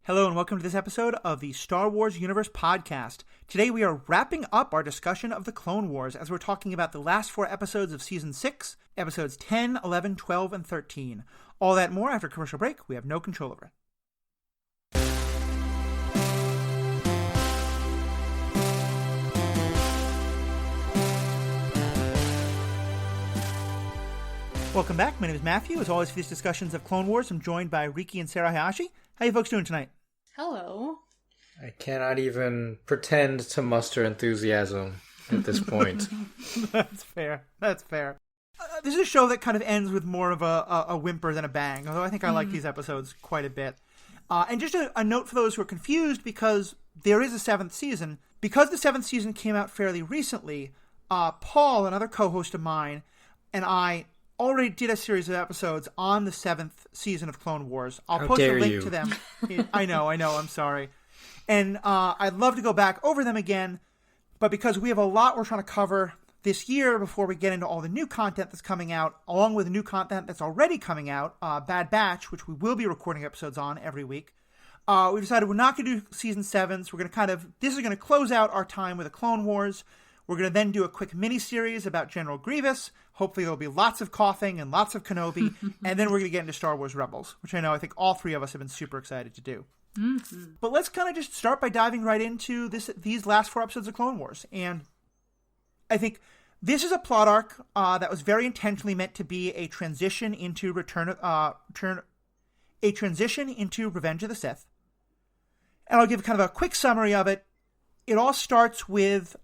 Hello and welcome to this episode of the Star Wars Universe Podcast. Today we are wrapping up our discussion of the Clone Wars as we're talking about the last 4 episodes of Season 6, episodes 10, 11, 12, and 13. All that and more after a commercial break. We have no control over it. Welcome back. My name is Matthew. As always, for these discussions of Clone Wars, I'm joined by Riki and Sarah. How you folks doing tonight? Hello. I cannot even pretend to muster enthusiasm at this point. That's fair. This is a show that kind of ends with more of a whimper than a bang, although I think I like these episodes quite a bit. And just a note for those who are confused, because there is a 7th season. Because the 7th season came out fairly recently, Paul, another co-host of mine, and I already did a series of episodes on the 7th season of Clone Wars. I'll post a link to them. I know, I'm sorry. And I'd love to go back over them again, but because we have a lot we're trying to cover this year before we get into all the new content that's coming out, along with the new content that's already coming out, Bad Batch, which we will be recording episodes on every week, we decided we're not going to do season 7s. We're going to this is going to close out our time with the Clone Wars. We're going to then do a quick mini-series about General Grievous. Hopefully there'll be lots of coughing and lots of Kenobi. And then we're going to get into Star Wars Rebels, which I think all 3 of us have been super excited to do. Mm-hmm. But let's kind of just start by diving right into these last 4 episodes of Clone Wars. And I think this is a plot arc that was very intentionally meant to be a transition into Revenge of the Sith. And I'll give kind of a quick summary of it. It all starts with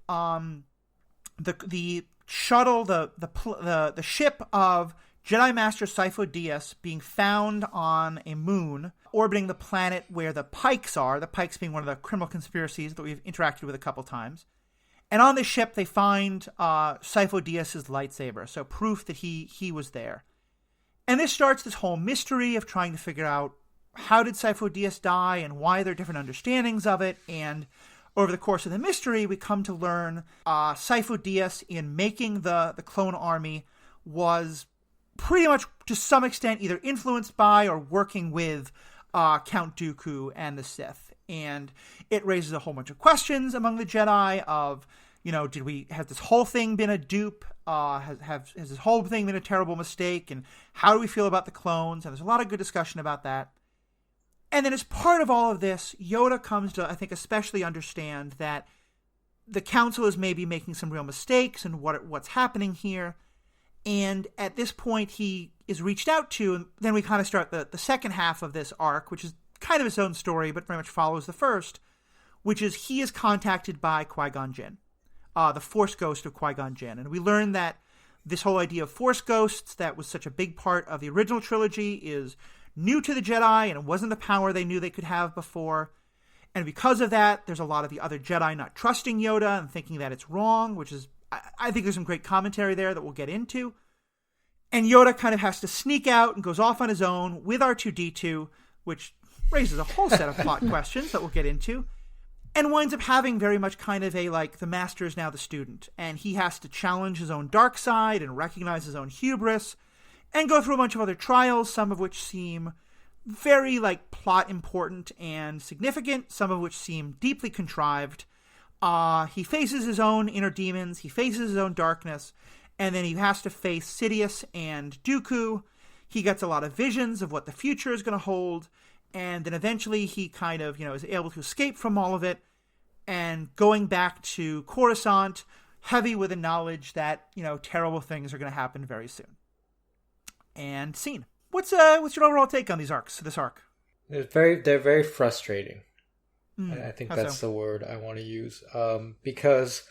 the shuttle, the ship of Jedi Master Sifo Dyas being found on a moon orbiting the planet where the Pikes are, the Pikes being one of the criminal conspiracies that we've interacted with a couple times. And on this ship, they find Sifo Dyas' lightsaber, so proof that he was there. And this starts this whole mystery of trying to figure out how did Sifo Dyas die and why there are different understandings of it. And over the course of the mystery, we come to learn Sifo Dyas, in making the clone army, was pretty much to some extent either influenced by or working with Count Dooku and the Sith. And it raises a whole bunch of questions among the Jedi of, has this whole thing been a dupe? Has this whole thing been a terrible mistake? And how do we feel about the clones? And there's a lot of good discussion about that. And then as part of all of this, Yoda comes to, I think, especially understand that the Council is maybe making some real mistakes and what's happening here. And at this point, he is reached out to, and then we kind of start the second half of this arc, which is kind of its own story, but very much follows the first, which is he is contacted by Qui-Gon Jinn, the Force Ghost of Qui-Gon Jinn. And we learn that this whole idea of Force Ghosts, that was such a big part of the original trilogy, is new to the Jedi, and it wasn't a power they knew they could have before. And because of that, there's a lot of the other Jedi not trusting Yoda and thinking that it's wrong, which is, I think there's some great commentary there that we'll get into. And Yoda kind of has to sneak out and goes off on his own with R2-D2, which raises a whole set of plot questions that we'll get into, and winds up having very much kind of the master is now the student, and he has to challenge his own dark side and recognize his own hubris, and go through a bunch of other trials, some of which seem very, plot important and significant, some of which seem deeply contrived. He faces his own inner demons, he faces his own darkness, and then he has to face Sidious and Dooku. He gets a lot of visions of what the future is going to hold, and then eventually he kind of, is able to escape from all of it, and going back to Coruscant, heavy with the knowledge that, terrible things are going to happen very soon. And scene. What's your overall take on this arc? They're very frustrating. I think that's so? the word I want to use. Because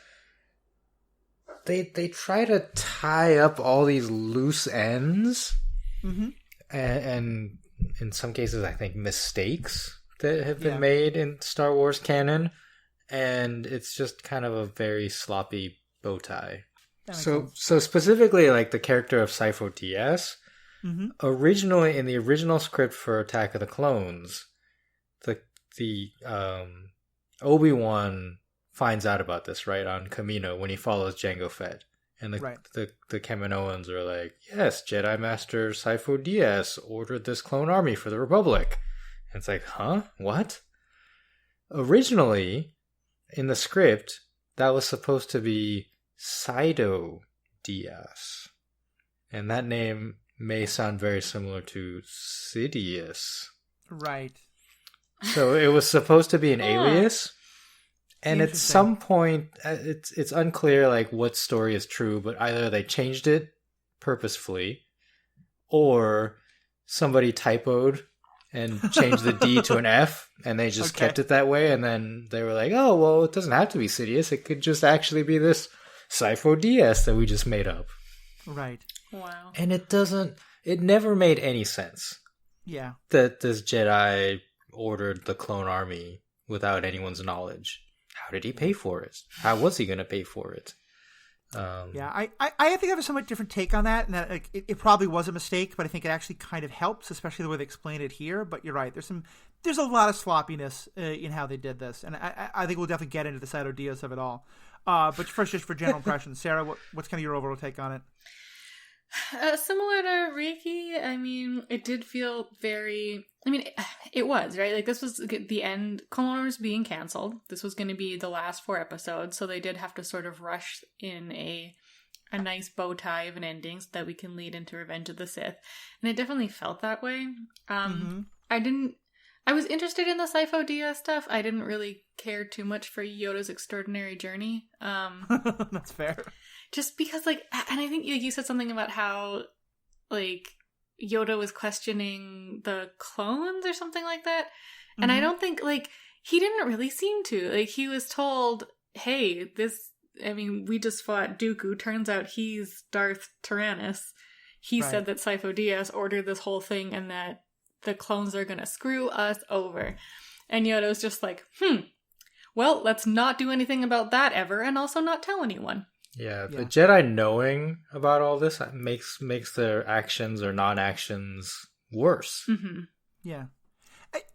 they try to tie up all these loose ends, and in some cases, I think mistakes that have been made in Star Wars canon, and it's just kind of a very sloppy bow tie. So specifically, the character of Sifo Dyas. Originally, in the original script for Attack of the Clones, the Obi-Wan finds out about this right on Kamino when he follows Jango Fett, and the Kaminoans are like, yes, Jedi Master Sifo Dyas ordered this clone army for the Republic, And it's like, huh? What? Originally, in the script, that was supposed to be Saido Diaz. And that name may sound very similar to Sidious. Right. So it was supposed to be an alias. And at some point, it's unclear like what story is true, but either they changed it purposefully, or somebody typoed and changed the D to an F, and they just kept it that way. And then they were like, "Oh, well, it doesn't have to be Sidious. It could just actually be this Sifo DS that we just made up." Right. Wow. And it never made any sense. Yeah. That this Jedi ordered the clone army without anyone's knowledge. How did he pay for it? How was he going to pay for it? Yeah, I think I have a somewhat different take on that, and that like, it probably was a mistake, but I think it actually kind of helps, especially the way they explain it here. But you're right, there's a lot of sloppiness in how they did this, and I think we'll definitely get into the Saido Diaz of it all. But first, just for general impressions, Sarah, what's kind of your overall take on it? Similar to Riki, I mean, it did feel very... I mean, it was, right? Like, this was the end. Clone Wars being canceled. This was going to be the last 4 episodes, so they did have to sort of rush in a nice bow tie of an ending so that we can lead into Revenge of the Sith. And it definitely felt that way. I was interested in the Sifo Dyas stuff. I didn't really care too much for Yoda's extraordinary journey. That's fair. Just because, like, and I think you said something about how, like, Yoda was questioning the clones or something like that. Mm-hmm. And I don't think, like, he didn't really seem to. Like, he was told, hey, we just fought Dooku. Turns out he's Darth Tyrannus. He said that Sifo Dyas ordered this whole thing and that the clones are going to screw us over. And Yoda was just like, well, let's not do anything about that ever and also not tell anyone. Yeah, the Jedi knowing about all this makes their actions or non-actions worse. Mm-hmm. Yeah.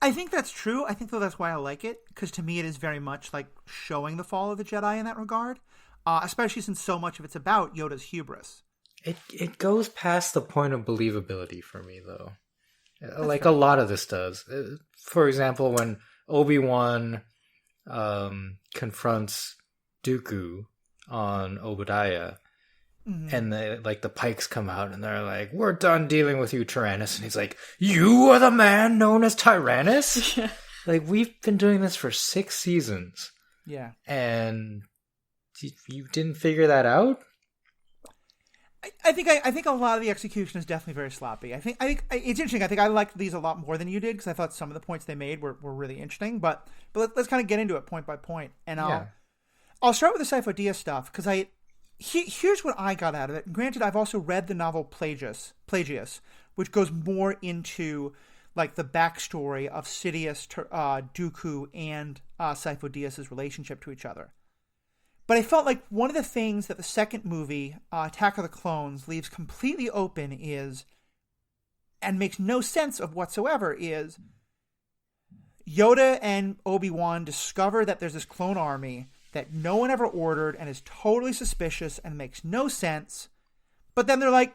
I think that's true. I think, though, that's why I like it, because to me it is very much like showing the fall of the Jedi in that regard, especially since so much of it's about Yoda's hubris. It goes past the point of believability for me, though. That's like fair. A lot of this does. For example, when Obi-Wan confronts Dooku on Obadiah, and the Pikes come out and they're like, "We're done dealing with you, Tyrannus," and he's like, "You are the man known as Tyrannus?" Yeah. Like, we've been doing this for 6 seasons. Yeah. And you didn't figure that out? I think a lot of the execution is definitely very sloppy. I think it's interesting. I think I liked these a lot more than you did, because I thought some of the points they made were really interesting. But let's kind of get into it point by point, and I'll start with the Sifo Dyas stuff, because here's what I got out of it. And granted, I've also read the novel Plagius, which goes more into like the backstory of Sidious, Dooku, and Sifo Dyas' relationship to each other. But I felt like one of the things that the second movie, Attack of the Clones, leaves completely open is, and makes no sense of whatsoever, is Yoda and Obi-Wan discover that there's this clone army that no one ever ordered and is totally suspicious and makes no sense. But then they're like,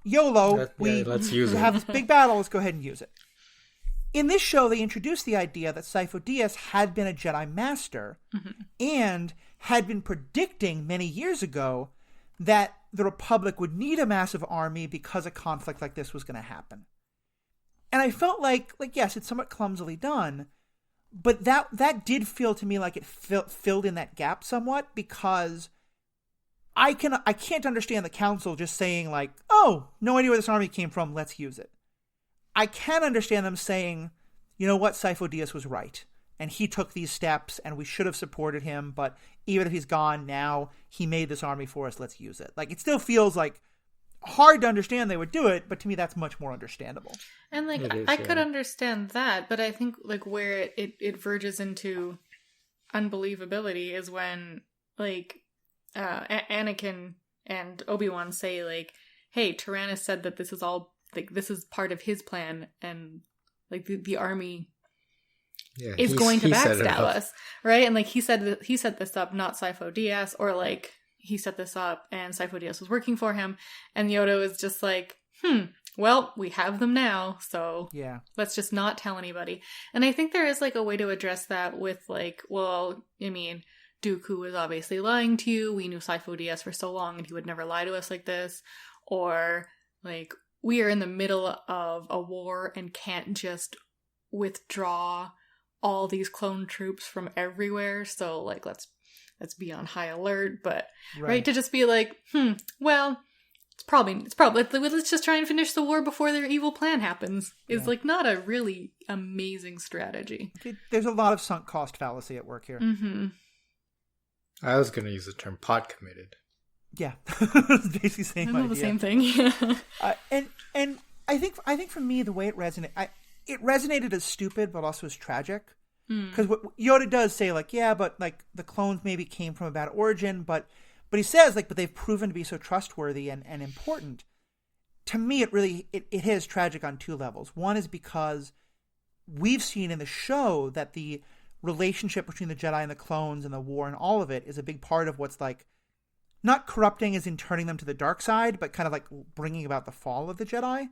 YOLO, let's use it. Have this big battle, let's go ahead and use it. In this show, they introduced the idea that Sifo Dyas had been a Jedi Master and had been predicting many years ago that the Republic would need a massive army because a conflict like this was going to happen. And I felt like yes, it's somewhat clumsily done, but that did feel to me like it filled in that gap somewhat, because I can't understand the Council just saying like, oh, no idea where this army came from, let's use it. I can understand them saying, you know what, Sifo Dyas was right, and he took these steps, and we should have supported him, but even if he's gone now, he made this army for us, let's use it. Like, it still feels like hard to understand they would do it, but to me that's much more understandable. And like, I could understand that, but I think like where it verges into unbelievability is when like Anakin and Obi-Wan say like, hey, Tyrannus said that this is all, like, this is part of his plan, and like the army is going to backstab us, right? And like he set this up, not Sifo Dyas, or like he set this up and Sifo Dyas was working for him, and Yoda was just like, well, we have them now, so Yeah. let's just not tell anybody. And I think there is like a way to address that with like, well, I mean, Dooku was obviously lying to you. We knew Sifo DS for so long and he would never lie to us like this. Or like, we are in the middle of a war and can't just withdraw all these clone troops from everywhere. So like, let's be on high alert. But right to just be like, well, it's probably let's just try and finish the war before their evil plan happens. Is like not a really amazing strategy. There's a lot of sunk cost fallacy at work here. Mm-hmm. I was going to use the term pot committed. Yeah, basically same idea. The same thing. And I think for me the way it resonated as stupid, but also as tragic. Because what Yoda does say, like, yeah, but like the clones maybe came from a bad origin, but he says like, but they've proven to be so trustworthy and important. To me, it is tragic on two levels. One is because we've seen in the show that the relationship between the Jedi and the clones and the war and all of it is a big part of what's like not corrupting as in turning them to the dark side, but kind of like bringing about the fall of the Jedi.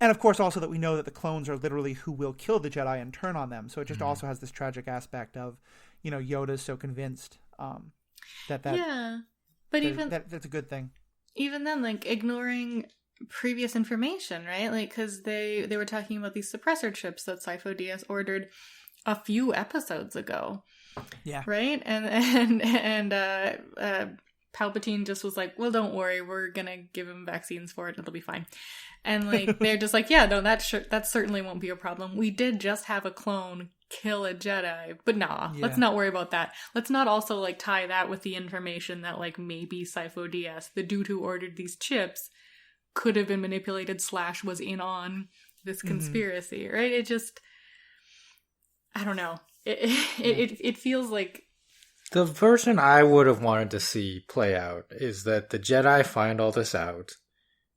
And of course also that we know that the clones are literally who will kill the Jedi and turn on them. So it just also has this tragic aspect of, Yoda's so convinced that yeah. But that's a good thing. Even then, like, ignoring previous information, right? Like, because they were talking about these suppressor chips that Sifo DS ordered a few episodes ago. Yeah. Right? And Palpatine just was like, well, don't worry, we're gonna give him vaccines for it, it'll be fine. And like, they're just like, yeah, no, that certainly won't be a problem. We did just have a clone kill a Jedi, but let's not worry about that. Let's not also like tie that with the information that like maybe Sifo DS, the dude who ordered these chips, could have been manipulated / was in on this conspiracy, right? It just, I don't know. It feels like the version I would have wanted to see play out is that the Jedi find all this out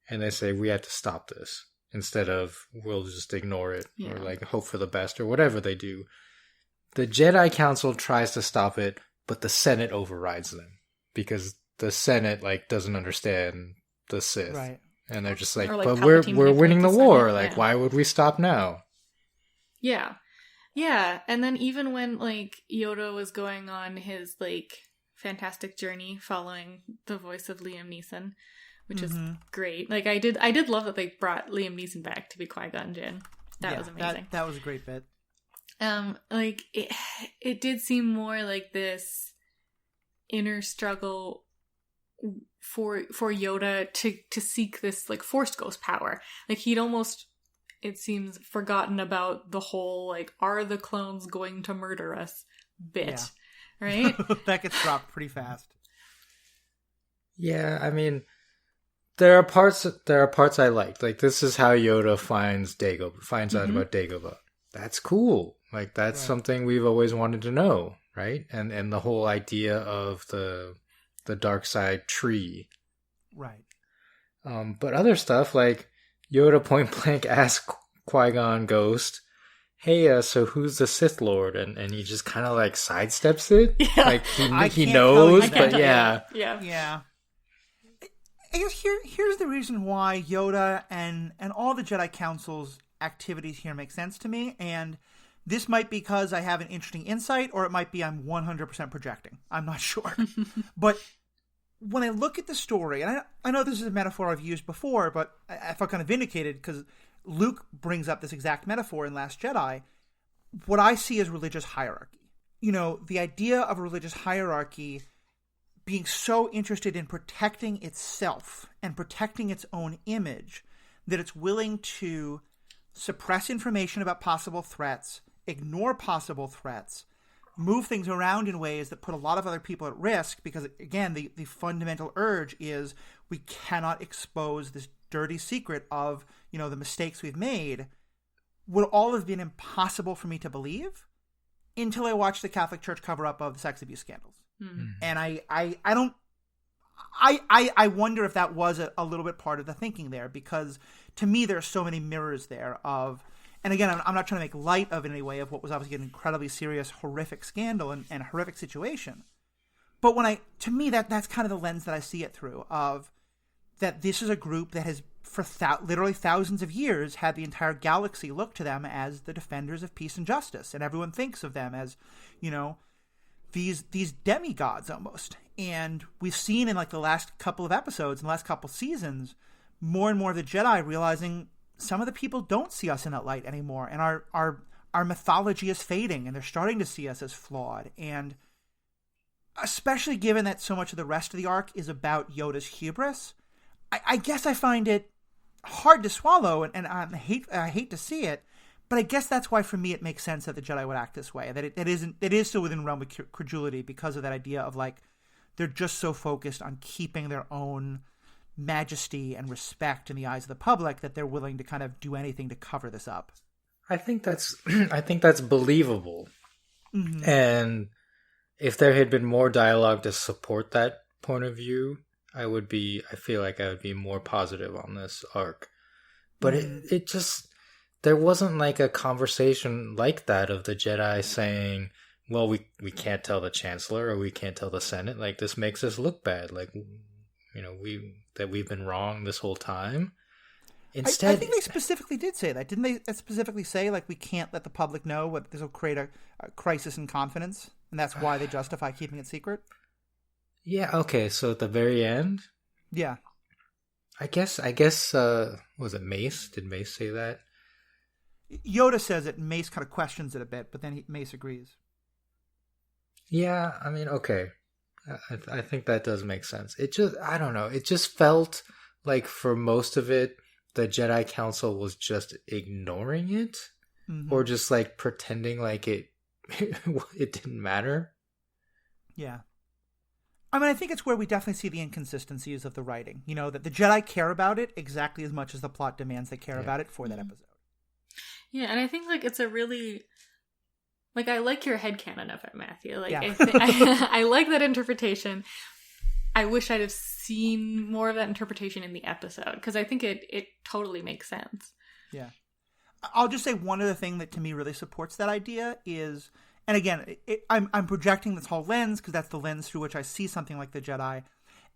and they say, we have to stop this, instead of we'll just ignore it or like hope for the best or whatever they do. The Jedi Council tries to stop it, but the Senate overrides them because the Senate like doesn't understand the Sith. Right. And they're just like, but we're winning the war. Like, why would we stop now? Yeah. Yeah, and then even when, like, Yoda was going on his, like, fantastic journey following the voice of Liam Neeson, which is great. Like, I did love that they brought Liam Neeson back to be Qui-Gon Jinn. That was amazing. That was a great bit. Like, it did seem more like this inner struggle for Yoda to seek this, like, Force Ghost power. Like, he'd almost, it seems, forgotten about the whole, like, are the clones going to murder us bit, right? That gets dropped pretty fast. Yeah, I mean, there are parts I liked. Like, this is how Yoda finds out about Dagobah. That's cool. Like, that's something we've always wanted to know, right? And the whole idea of the dark side tree. Right. But other stuff, like, Yoda point blank asks Qui-Gon Ghost, hey, so who's the Sith Lord? And he just kind of like sidesteps it. Yeah. Like he knows, but yeah. Yeah. I guess here's the reason why Yoda and all the Jedi Council's activities here make sense to me. And this might be because I have an interesting insight, or it might be I'm 100% projecting. I'm not sure. But when I look at the story, and I know this is a metaphor I've used before, but I felt kind of vindicated because Luke brings up this exact metaphor in Last Jedi. What I see is religious hierarchy. You know, the idea of a religious hierarchy being so interested in protecting itself and protecting its own image that it's willing to suppress information about possible threats, ignore possible threats, move things around in ways that put a lot of other people at risk because, again, the fundamental urge is we cannot expose this dirty secret of, you know, the mistakes we've made, would all have been impossible for me to believe until I watched the Catholic Church cover-up of the sex abuse scandals. Mm-hmm. And I wonder if that was a little bit part of the thinking there, because to me there are so many mirrors there of, and again, I'm not trying to make light of in any way of what was obviously an incredibly serious, horrific scandal and horrific situation. But to me, that's kind of the lens that I see it through, of that this is a group that has for literally thousands of years, had the entire galaxy look to them as the defenders of peace and justice. And everyone thinks of them as, these demigods almost. And we've seen in like the last couple of episodes, in the last couple of seasons, more and more of the Jedi realizing some of the people don't see us in that light anymore. And our mythology is fading, and they're starting to see us as flawed. And especially given that so much of the rest of the arc is about Yoda's hubris, I guess I find it hard to swallow, and I hate to see it, but I guess that's why for me it makes sense that the Jedi would act this way, that it is still within the realm of credulity because of that idea of like they're just so focused on keeping their own majesty and respect in the eyes of the public that they're willing to kind of do anything to cover this up. I think that's believable. Mm-hmm. And if there had been more dialogue to support that point of view, I feel like I would be more positive on this arc. But it just, there wasn't like a conversation like that of the Jedi saying, well, we can't tell the Chancellor or we can't tell the Senate. Like, this makes us look bad. Like, we've been wrong this whole time. Instead, I think they specifically did say that. Didn't they specifically say, like, we can't let the public know what this will create a crisis in confidence? And that's why they justify keeping it secret? Yeah, okay, so at the very end? Yeah. I guess, was it Mace? Did Mace say that? Yoda says it, and Mace kind of questions it a bit, but then Mace agrees. Yeah, I mean, okay. I think that does make sense. It just, I don't know, it just felt like for most of it, the Jedi Council was just ignoring it, or just like pretending like it didn't matter. Yeah. I mean, I think it's where we definitely see the inconsistencies of the writing. That the Jedi care about it exactly as much as the plot demands they care about it for that episode. Yeah, and I think like it's a really, like, I like your headcanon of it, Matthew. Like, yeah. I like that interpretation. I wish I'd have seen more of that interpretation in the episode, because I think it totally makes sense. Yeah. I'll just say one other thing that to me really supports that idea is, and again, I'm projecting this whole lens because that's the lens through which I see something like the Jedi,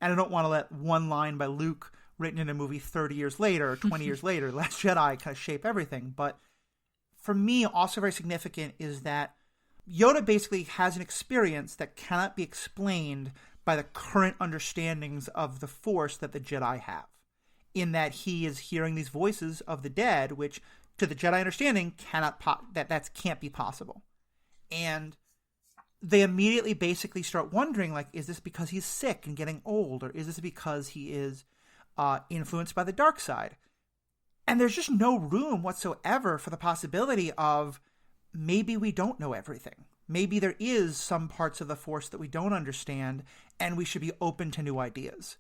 and I don't want to let one line by Luke written in a movie 30 years later or 20 years later, Last Jedi, kind of shape everything. But for me, also very significant is that Yoda basically has an experience that cannot be explained by the current understandings of the Force that the Jedi have, in that he is hearing these voices of the dead, which to the Jedi understanding that can't be possible. And they immediately basically start wondering, like, is this because he's sick and getting old, or is this because he is influenced by the dark side? And there's just no room whatsoever for the possibility of maybe we don't know everything. Maybe there is some parts of the Force that we don't understand, and we should be open to new ideas.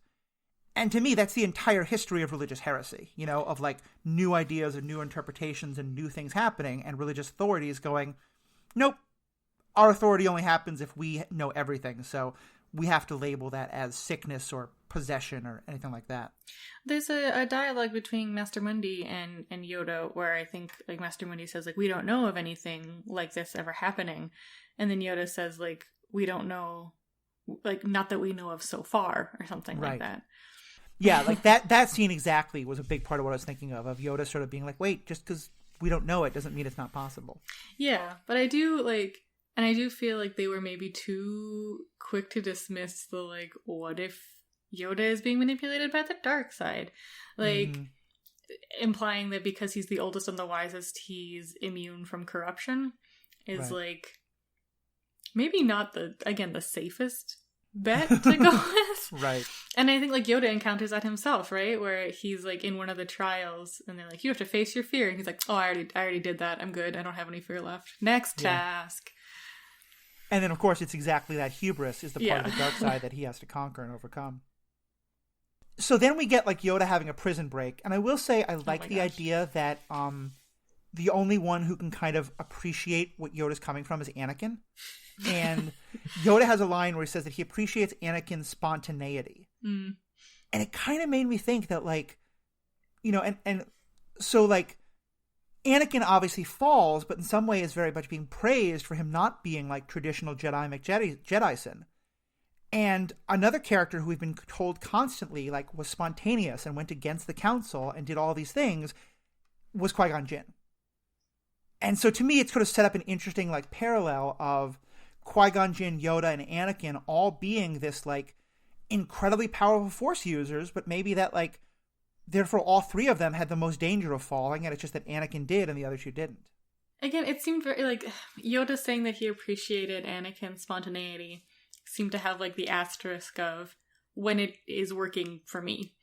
And to me, that's the entire history of religious heresy, of like new ideas and new interpretations and new things happening, and religious authorities going, nope, our authority only happens if we know everything. So we have to label that as sickness or possession or anything like that. There's a dialogue between Master Mundi and Yoda where I think like Master Mundi says like, we don't know of anything like this ever happening. And then Yoda says like, we don't know, like not that we know of so far or something like that. Yeah, like that scene exactly was a big part of what I was thinking of Yoda sort of being like, wait, just because we don't know it doesn't mean it's not possible. Yeah, but I do feel like they were maybe too quick to dismiss the like, what if Yoda is being manipulated by the dark side? Like, implying that because he's the oldest and the wisest, he's immune from corruption is like, maybe not the safest bet to go with. Right. And I think like Yoda encounters that himself, right? Where he's like in one of the trials and they're like, you have to face your fear. And he's like, oh, I already did that. I'm good. I don't have any fear left. Next task. And then, of course, it's exactly that hubris is the part of the dark side that he has to conquer and overcome. So then we get, like, Yoda having a prison break. And I will say I like the idea that the only one who can kind of appreciate what Yoda's coming from is Anakin. And Yoda has a line where he says that he appreciates Anakin's spontaneity. And it kind of made me think that, like, and so, like, Anakin obviously falls, but in some way is very much being praised for him not being like traditional Jedi McJedison. And another character who we've been told constantly, like, was spontaneous and went against the council and did all these things was Qui-Gon Jinn. And so to me, it's sort of set up an interesting, like, parallel of Qui-Gon Jinn, Yoda, and Anakin all being this, like, incredibly powerful Force users, but maybe that, like, therefore all three of them had the most danger of falling, and it's just that Anakin did and the other two didn't. Again, it seemed very, like, Yoda saying that he appreciated Anakin's spontaneity seemed to have, like, the asterisk of when it is working for me.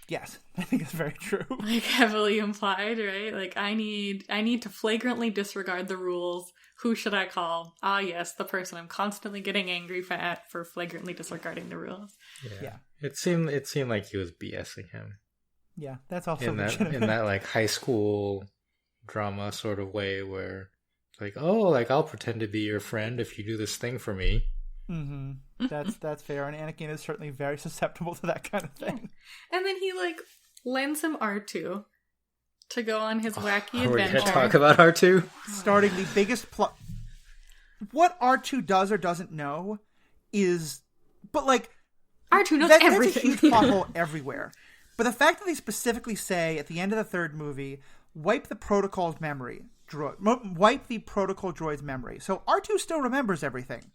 Yes, I think it's very true. Like, heavily implied, right? Like, I need to flagrantly disregard the rules. Who should I call? Ah, yes, the person I'm constantly getting angry at for flagrantly disregarding the rules. Yeah. It seemed like he was BSing him. Yeah, that's also in that like high school drama sort of way where it's like, oh, like I'll pretend to be your friend if you do this thing for me. Mm-hmm. That's fair, and Anakin is certainly very susceptible to that kind of thing. And then he like lends him R2 to go on his wacky adventure. We're going to talk about R2? Starting the biggest plot. What R2 does or doesn't know is, but like R2 knows everything. That's a huge plot hole everywhere. But the fact that they specifically say at the end of the third movie, wipe the protocol droid's memory. So R2 still remembers everything.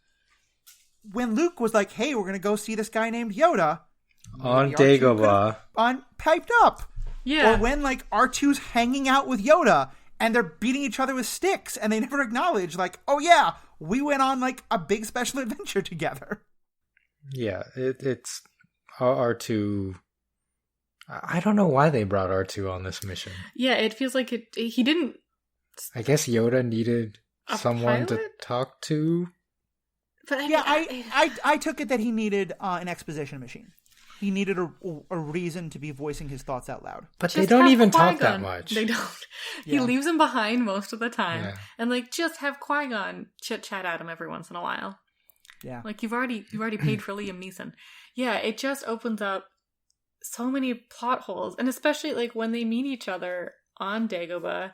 When Luke was like, hey, we're going to go see this guy named Yoda. On Dagobah. Piped up. Yeah. Or when like R2's hanging out with Yoda and they're beating each other with sticks and they never acknowledge like, oh yeah, we went on like a big special adventure together. Yeah, it's R2. I don't know why they brought R2 on this mission. Yeah, it feels like he didn't. I guess Yoda needed someone to talk to. But I took it that he needed an exposition machine. He needed a reason to be voicing his thoughts out loud. But they don't even talk that Qui-Gon. much. They don't. He leaves him behind most of the time. Yeah. And like just have Qui-Gon chit-chat at him every once in a while. Yeah. Like you've already paid for Liam Neeson. Yeah, it just opens up so many plot holes. And especially like when they meet each other on Dagobah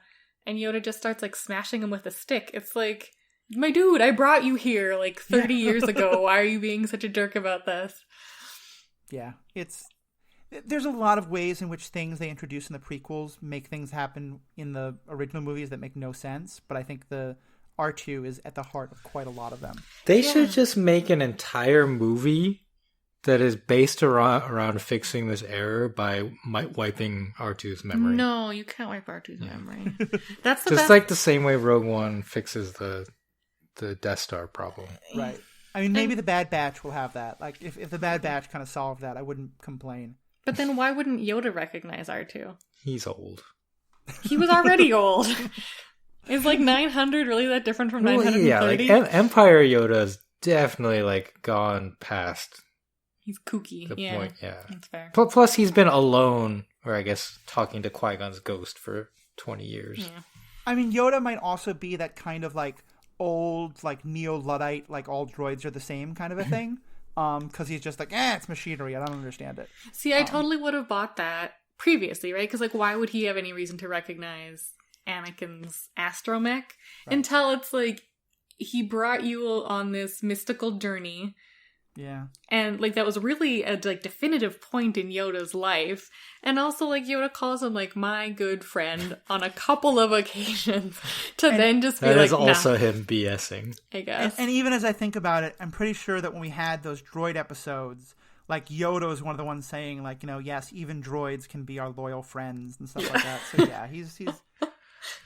and Yoda just starts like smashing him with a stick. It's like, my dude, I brought you here like 30 years ago. Why are you being such a jerk about this? Yeah, there's a lot of ways in which things they introduce in the prequels make things happen in the original movies that make no sense, but I think the R2 is at the heart of quite a lot of them. They should just make an entire movie that is based around fixing this error by wiping R2's memory. No, you can't wipe R2's memory. That's the just best. like the same way Rogue One fixes the Death Star problem. Right. I mean, maybe the Bad Batch will have that. Like, if the Bad Batch kind of solved that, I wouldn't complain. But then why wouldn't Yoda recognize R2? He's old. He was already old. Is like 900 really that different from 930? Yeah, like Empire Yoda's definitely like gone past. He's kooky. The point, yeah. That's fair. Plus, he's been alone, or I guess talking to Qui-Gon's ghost for 20 years. Yeah. I mean, Yoda might also be that kind of like old, like neo-Luddite, like all droids are the same kind of a thing. Because he's just like, it's machinery. I don't understand it. See, I totally would have bought that previously, right? Because like, why would he have any reason to recognize Anakin's astromech until it's like he brought you on this mystical journey. Yeah. And like that was really a like definitive point in Yoda's life. And also like Yoda calls him like my good friend on a couple of occasions then just be that like, is also him BSing. I guess. And even as I think about it, I'm pretty sure that when we had those droid episodes, like Yoda was one of the ones saying like, yes, even droids can be our loyal friends and stuff like that. So yeah, he's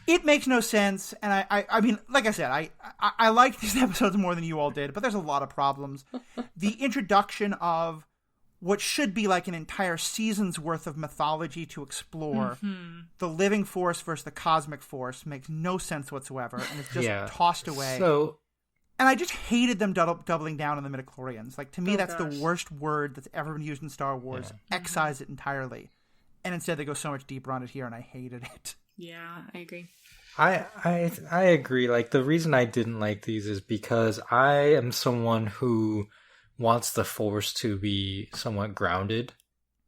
it makes no sense, and I mean, like I said, I like these episodes more than you all did, but there's a lot of problems. The introduction of what should be like an entire season's worth of mythology to explore, the living force versus the cosmic force, makes no sense whatsoever, and it's just tossed away. And I just hated them doubling down on the midichlorians. Like, to me, that's the worst word that's ever been used in Star Wars. Excise it entirely. And instead they go so much deeper on it here, and I hated it. Yeah, I agree. I agree. Like, the reason I didn't like these is because I am someone who wants the Force to be somewhat grounded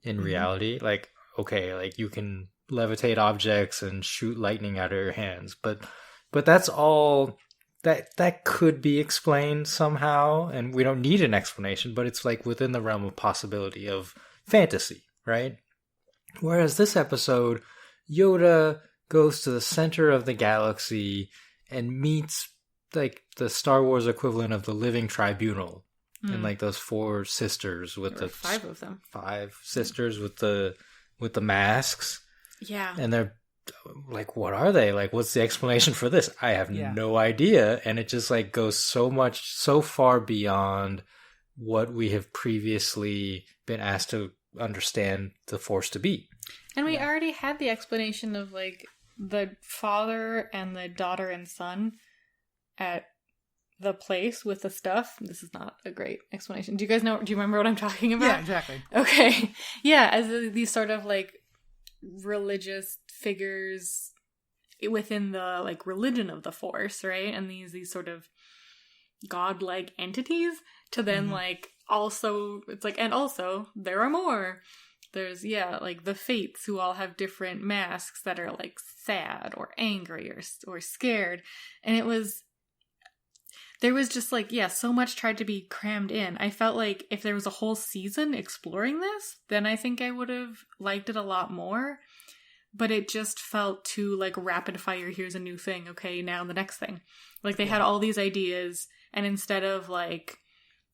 in reality. Like, okay, like you can levitate objects and shoot lightning out of your hands, but that's all that could be explained somehow, and we don't need an explanation, but it's like within the realm of possibility of fantasy, right? Whereas this episode, Yoda goes to the center of the galaxy and meets like the Star Wars equivalent of the Living Tribunal, and like those 4 sisters with There were 5 of them. 5 sisters with the masks. Yeah. And they're like, what are they? Like, what's the explanation for this? I have no idea. And it just like goes so far beyond what we have previously been asked to understand the Force to be. And we already had the explanation of like the father and the daughter and son at the place with the stuff. This is not a great explanation. Do you remember what I'm talking about? Yeah, exactly. Okay. Yeah, as these sort of like religious figures within the like religion of the Force, right? And these sort of godlike entities to then like also, it's like, and also there are more. There's, like the Fates who all have different masks that are like sad or angry or scared. And there was just like, so much tried to be crammed in. I felt like if there was a whole season exploring this, then I think I would have liked it a lot more. But it just felt too like rapid fire. Here's a new thing. Okay, now the next thing. Like they had all these ideas, and instead of like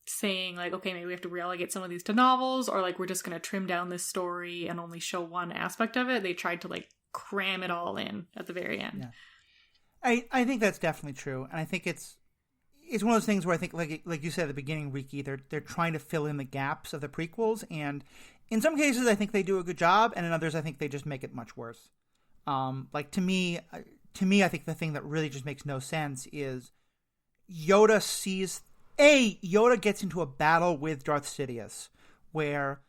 saying like, okay, maybe we have to relegate some of these to novels, or like we're just going to trim down this story and only show one aspect of it, they tried to like cram it all in at the very end. Yeah. I think that's definitely true, and I think it's one of those things where I think like you said at the beginning, Riki, they're trying to fill in the gaps of the prequels, and in some cases I think they do a good job, and in others I think they just make it much worse. Like to me I think the thing that really just makes no sense is Yoda gets into a battle with Darth Sidious where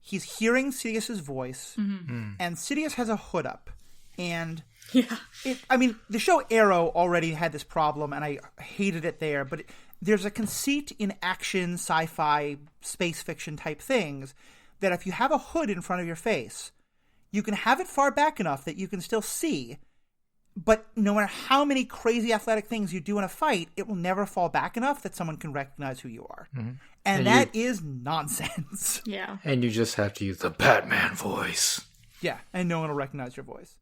he's hearing Sidious's voice, and Sidious has a hood up. And the show Arrow already had this problem, and I hated it there, but there's a conceit in action, sci-fi, space fiction type things that if you have a hood in front of your face, you can have it far back enough that you can still see, but no matter how many crazy athletic things you do in a fight, it will never fall back enough that someone can recognize who you are. And that is nonsense. Yeah. And you just have to use the Batman voice. Yeah, and no one will recognize your voice.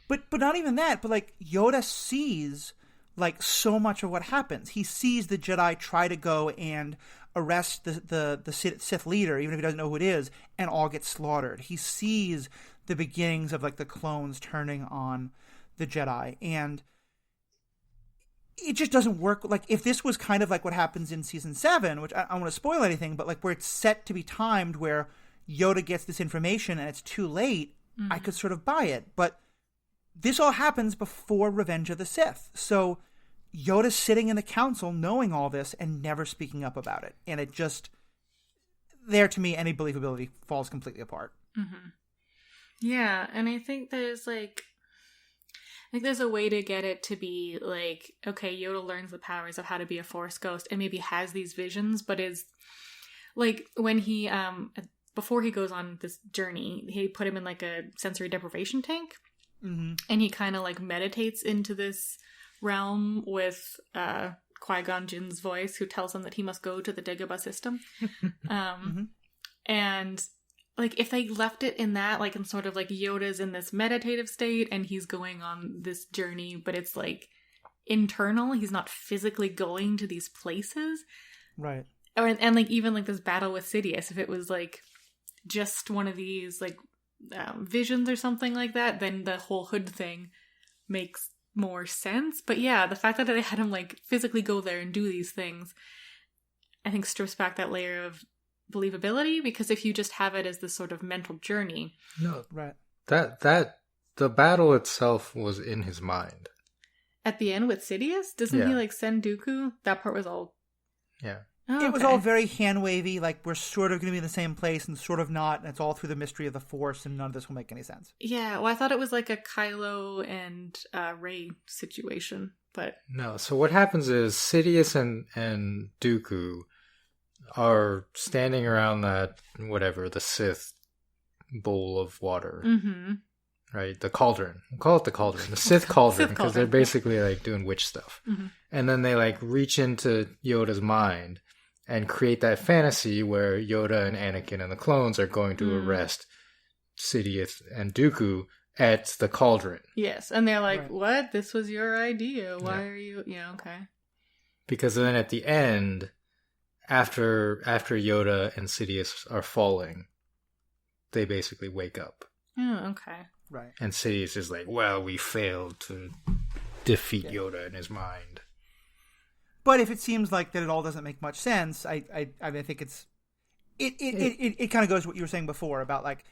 But not even that, but like Yoda sees like so much of what happens. He sees the Jedi try to go and arrest the Sith leader, even if he doesn't know who it is, and all get slaughtered. He sees the beginnings of like the clones turning on the Jedi, and it just doesn't work. Like if this was kind of like what happens in season 7, which I don't want to spoil anything, but like where it's set to be timed where Yoda gets this information and it's too late, I could sort of buy it. But this all happens before Revenge of the Sith. So Yoda's sitting in the council knowing all this and never speaking up about it. And it just, there to me, any believability falls completely apart. Yeah, and I think there's a way to get it to be like, okay, Yoda learns the powers of how to be a Force ghost and maybe has these visions, but is like when he, before he goes on this journey, he put him in like a sensory deprivation tank. And he kind of like meditates into this realm with Qui-Gon Jinn's voice, who tells him that he must go to the Dagobah system. And like if they left it in that, like in sort of like Yoda's in this meditative state and he's going on this journey, but it's like internal, he's not physically going to these places. Right. And like even like this battle with Sidious, if it was like just one of these like visions or something like that, then the whole hood thing makes more sense. But yeah, the fact that they had him like physically go there and do these things, I think strips back that layer of believability, because if you just have it as this sort of mental journey, that the battle itself was in his mind at the end with Sidious, doesn't he like send Dooku? That part was all it was all very hand-wavy, like we're sort of going to be in the same place and sort of not, and it's all through the mystery of the Force, and none of this will make any sense. Yeah, well, I thought it was like a Kylo and Rey situation, but... No, so what happens is Sidious and Dooku are standing around that, whatever, the Sith bowl of water. Right? The cauldron. We'll call it the cauldron. The Sith cauldron, because they're basically like doing witch stuff. And then they like reach into Yoda's mind and create that fantasy where Yoda and Anakin and the clones are going to arrest Sidious and Dooku at the cauldron. Yes, and they're like, what? This was your idea. Why are you... Yeah, okay. Because then at the end, after Yoda and Sidious are falling, they basically wake up. Oh, okay. Right. And Sidious is like, well, we failed to defeat Yoda in his mind. But if it seems like that it all doesn't make much sense, I think it kind of goes to what you were saying before about like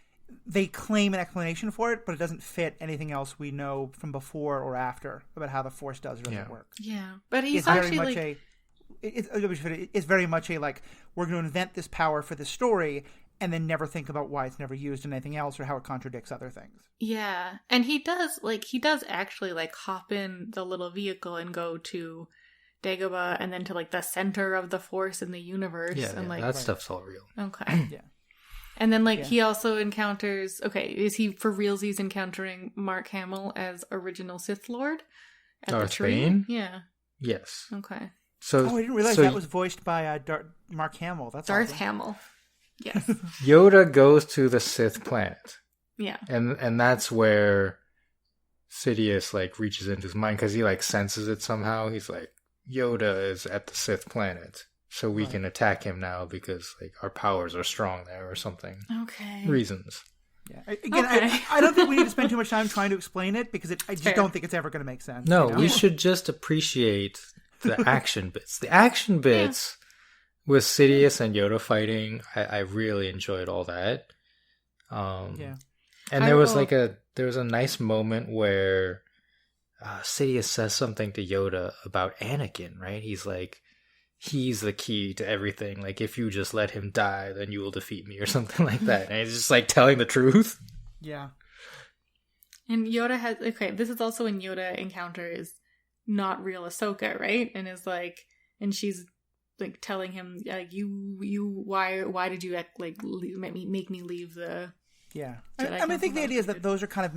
they claim an explanation for it, but it doesn't fit anything else we know from before or after about how the Force does or doesn't work. Yeah, but he's it's actually very much it's very much a like we're going to invent this power for this story and then never think about why it's never used in anything else or how it contradicts other things. Yeah, and he does actually like hop in the little vehicle and go to Dagobah and then to like the center of the Force in the universe. Yeah, and like that stuff's all real. Okay. Yeah. And then like he also encounters is he for realsies encountering Mark Hamill as original Sith Lord at Darth the tree? Bane? Yeah. Yes. Okay. So I didn't realize that was voiced by Mark Hamill. That's Darth awesome. Hamill. Yes. Yoda goes to the Sith planet. Yeah. And that's where Sidious like reaches into his mind because he like senses it somehow. He's like, Yoda is at the Sith planet, so we can attack him now because like our powers are strong there or something. Okay. Reasons. Yeah. Again, I don't think we need to spend too much time trying to explain it because I just don't think it's ever going to make sense. No, we should just appreciate the action bits. The action bits with Sidious and Yoda fighting, I really enjoyed all that. And there was a nice moment where Sidious says something to Yoda about Anakin, right? He's like, he's the key to everything. Like, if you just let him die, then you will defeat me or something like that. And he's just like telling the truth. Yeah. And Yoda this is also when Yoda encounters not real Ahsoka, right? And is like, and she's like telling him, why did you make me leave the... Yeah, I think the idea is that those are kind of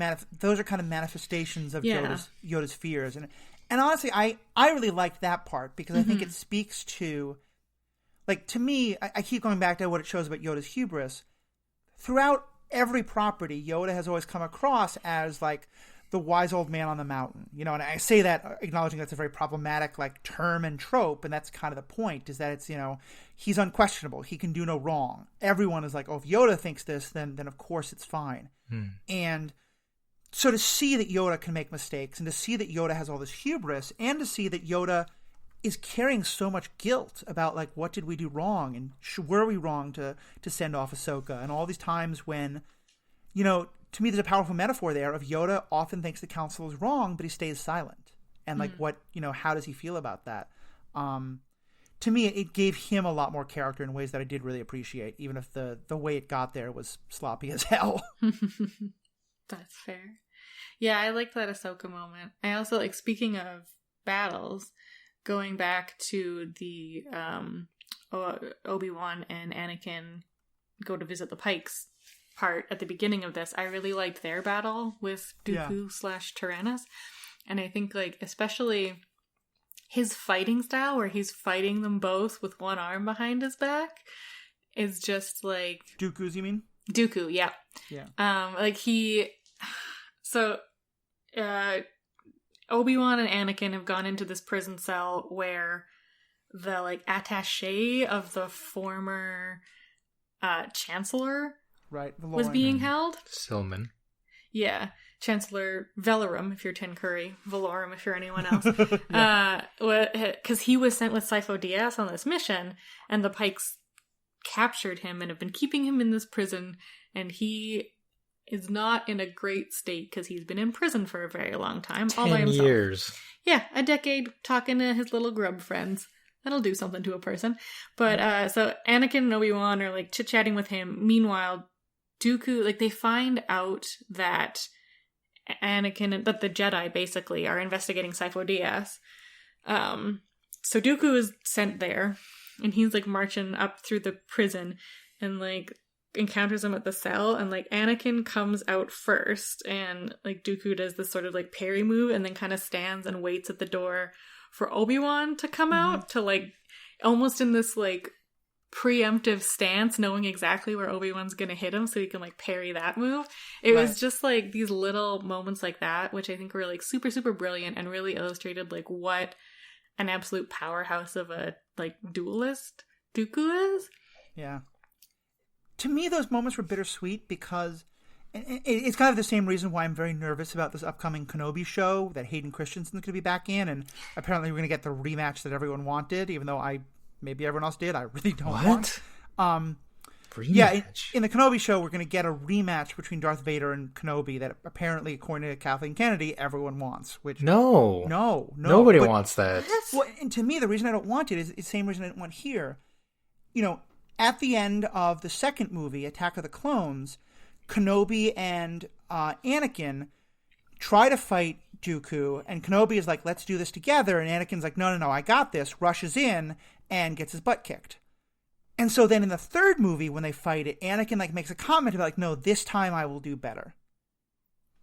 manifestations of Yoda's fears, and honestly, I really liked that part because I think it speaks to, like, to me, I keep going back to what it shows about Yoda's hubris. Throughout every property, Yoda has always come across as like the wise old man on the mountain, and I say that acknowledging that's a very problematic like term and trope, and that's kind of the point, is that it's, he's unquestionable, he can do no wrong. Everyone is like, oh, if Yoda thinks this, then of course it's fine. And so to see that Yoda can make mistakes, and to see that Yoda has all this hubris, and to see that Yoda is carrying so much guilt about like, what did we do wrong, and were we wrong to send off Ahsoka, and all these times when, to me, there's a powerful metaphor there of Yoda often thinks the council is wrong, but he stays silent. And like, what, how does he feel about that? To me, it gave him a lot more character in ways that I did really appreciate, even if the way it got there was sloppy as hell. That's fair. Yeah, I liked that Ahsoka moment. I also like, speaking of battles, going back to the Obi-Wan and Anakin go to visit the Pikes part at the beginning of this, I really liked their battle with Dooku / Tyrannus. And I think like especially his fighting style where he's fighting them both with one arm behind his back is just like... Dooku's, you mean? Dooku, yeah. Yeah. Obi-Wan and Anakin have gone into this prison cell where the like attaché of the former chancellor was being held. Silman. Yeah. Chancellor Valorum, if you're Tin Curry. Valorum, if you're anyone else. Because he was sent with Sifo Dyas on this mission, and the Pikes captured him and have been keeping him in this prison, and he is not in a great state because he's been in prison for a very long time. 10 all by himself. years. Yeah, a decade talking to his little grub friends. That'll do something to a person. But, so Anakin and Obi-Wan are, like, chit-chatting with him. Meanwhile, Dooku, like, they find out that that the Jedi, basically, are investigating Sifo Dyas. So Dooku is sent there, and he's, like, marching up through the prison, and, like, encounters him at the cell, and, like, Anakin comes out first, and, like, Dooku does this sort of, like, parry move, and then kind of stands and waits at the door for Obi-Wan to come out to like almost in this like preemptive stance, knowing exactly where Obi-Wan's gonna hit him so he can like parry that move. It was just like these little moments like that, which I think were like super, super brilliant and really illustrated like what an absolute powerhouse of a like duelist Dooku is. Yeah. To me, those moments were bittersweet because it's kind of the same reason why I'm very nervous about this upcoming Kenobi show that Hayden Christensen's going to be back in, and apparently we're going to get the rematch that everyone wanted, even though maybe everyone else did. I really don't want. Rematch? Yeah, in the Kenobi show, we're going to get a rematch between Darth Vader and Kenobi that apparently, according to Kathleen Kennedy, everyone wants. Which no, nobody wants that. Well, and to me, the reason I don't want it is the same reason I don't want here. You know, at the end of the second movie, Attack of the Clones, Kenobi and Anakin try to fight Dooku, and Kenobi is like, let's do this together, and Anakin's like, no, I got this, rushes in, and gets his butt kicked. And so then in the third movie, when they fight it, Anakin like makes a comment about like, no, this time I will do better.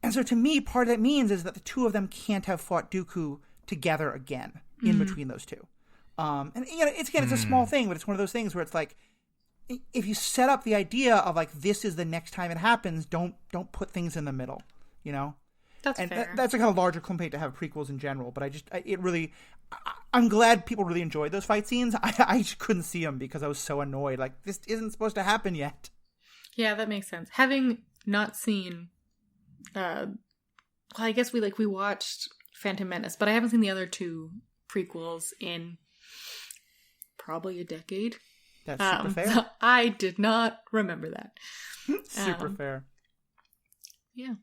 And so to me, part of that means is that the two of them can't have fought Dooku together again in between those two. And you know, it's a small thing, but it's one of those things where it's like, if you set up the idea of like, this is the next time it happens, don't put things in the middle, you know? That's fair. That's a kind of larger complaint to have prequels in general, but I'm glad people really enjoyed those fight scenes. I just couldn't see them because I was so annoyed. Like, this isn't supposed to happen yet. Yeah, that makes sense. Having not seen, I guess we watched Phantom Menace, but I haven't seen the other two prequels in probably a decade. That's super fair. So I did not remember that. Super fair. Yeah.